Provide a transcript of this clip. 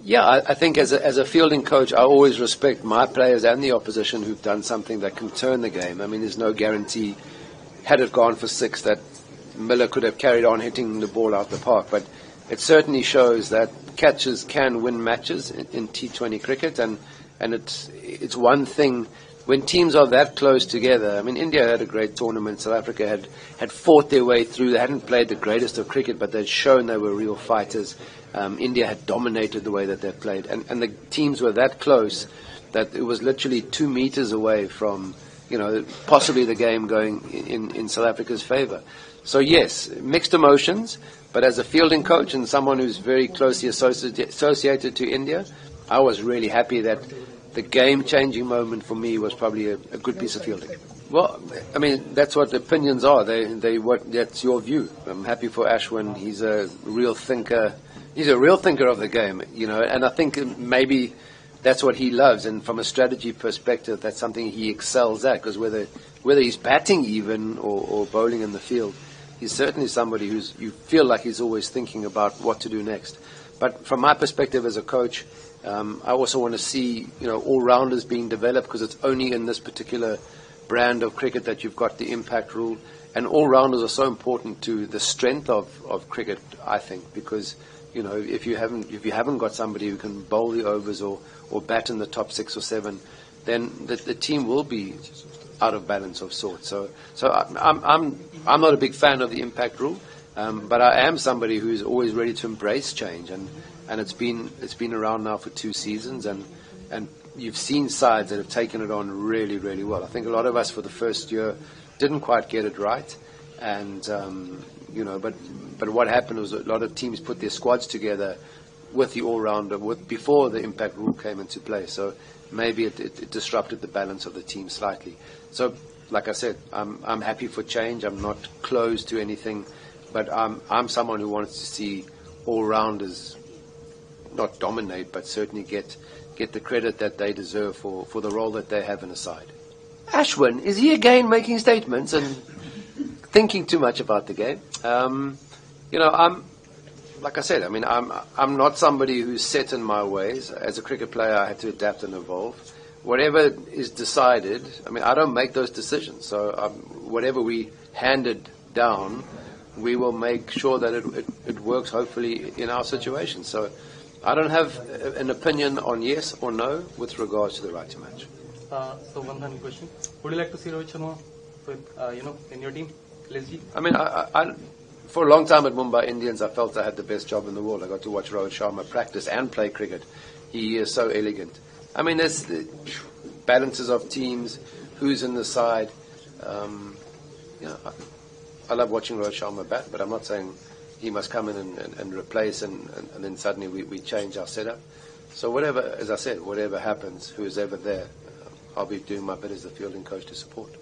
Yeah, I think as a fielding coach, I always respect my players and the opposition who've done something that can turn the game. I mean, there's no guarantee, had it gone for 6, that Miller could have carried on hitting the ball out the park. But it certainly shows that catches can win matches in T20 cricket, and it's one thing when teams are that close together. I mean, India had a great tournament. South Africa had fought their way through. They hadn't played the greatest of cricket, but they'd shown they were real fighters. India had dominated the way that they played, and the teams were that close that it was literally 2 meters away from, possibly the game going in South Africa's favour. So yes, mixed emotions, but as a fielding coach and someone who's very closely associated to India, I was really happy that the game-changing moment for me was probably a good piece of fielding. Well, I mean, that's what opinions are. That's your view. I'm happy for Ashwin. He's a real thinker. He's a real thinker of the game, and I think maybe that's what he loves. And from a strategy perspective, that's something he excels at, because whether he's batting even or bowling in the field, he's certainly somebody you feel like he's always thinking about what to do next. But from my perspective as a coach, I also want to see, all-rounders being developed, because it's only in this particular brand of cricket that you've got the impact rule. And all-rounders are so important to the strength of cricket, I think, because, if you haven't got somebody who can bowl the overs or bat in the top 6 or 7, then the team will be out of balance of sorts. So I'm not a big fan of the impact rule, but I am somebody who is always ready to embrace change, and it's been around now for 2 seasons, and you've seen sides that have taken it on really, really well. I think a lot of us for the first year didn't quite get it right, and but what happened was a lot of teams put their squads together with the all-rounder before the impact rule came into play. So maybe it disrupted the balance of the team slightly. So, like I said, I'm happy for change. I'm not closed to anything, but I'm someone who wants to see all-rounders not dominate, but certainly get the credit that they deserve for the role that they have in a side. Ashwin, is he again making statements and thinking too much about the game? Like I said, I mean, I'm not somebody who's set in my ways. As a cricket player, I had to adapt and evolve. Whatever is decided, I mean, I don't make those decisions. So whatever we handed down, we will make sure that it works, hopefully, in our situation. So I don't have an opinion on yes or no with regards to the right to match. So one final question: would you like to see Rohit Sharma with in your team? I mean, I for a long time at Mumbai Indians, I felt I had the best job in the world. I got to watch Rohit Sharma practice and play cricket. He is so elegant. I mean, there's the balances of teams, who's in the side. I love watching Rohit Sharma bat, but I'm not saying he must come in and replace, and then suddenly we change our setup. So whatever, as I said, whatever happens, who's ever there, I'll be doing my bit as the fielding coach to support.